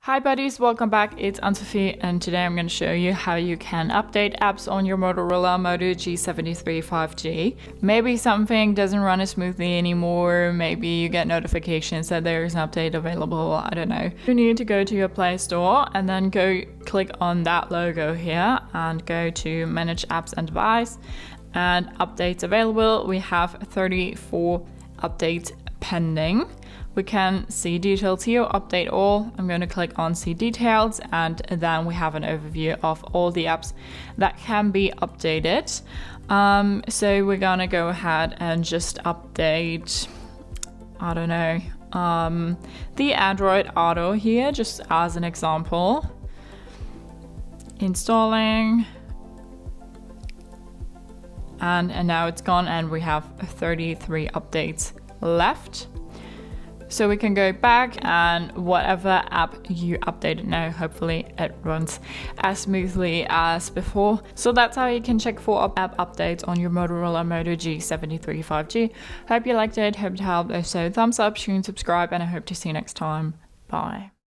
Hi buddies, welcome back. It's Anne-Sophie and today I'm going to show you how you can update apps on your Motorola Moto G73 5G. Maybe something doesn't run as smoothly anymore, maybe you get notifications that there is an update available, I don't know. You need to go to your Play Store and then go click on that logo here and go to Manage Apps and Device and Updates Available. We have 34 updates pending. We can see details here, update all. I'm going to click on see details and then we have an overview of all the apps that can be updated. So we're going to go ahead and just update, I don't know, the Android Auto here, just as an example. Installing. And now it's gone and we have 33 updates left. So we can go back and whatever app you updated now, hopefully it runs as smoothly as before. So that's how you can check for app updates on your Motorola Moto G73 5G. Hope you liked it, hope it helped. If so, thumbs up, share and subscribe, and I hope to see you next time. Bye.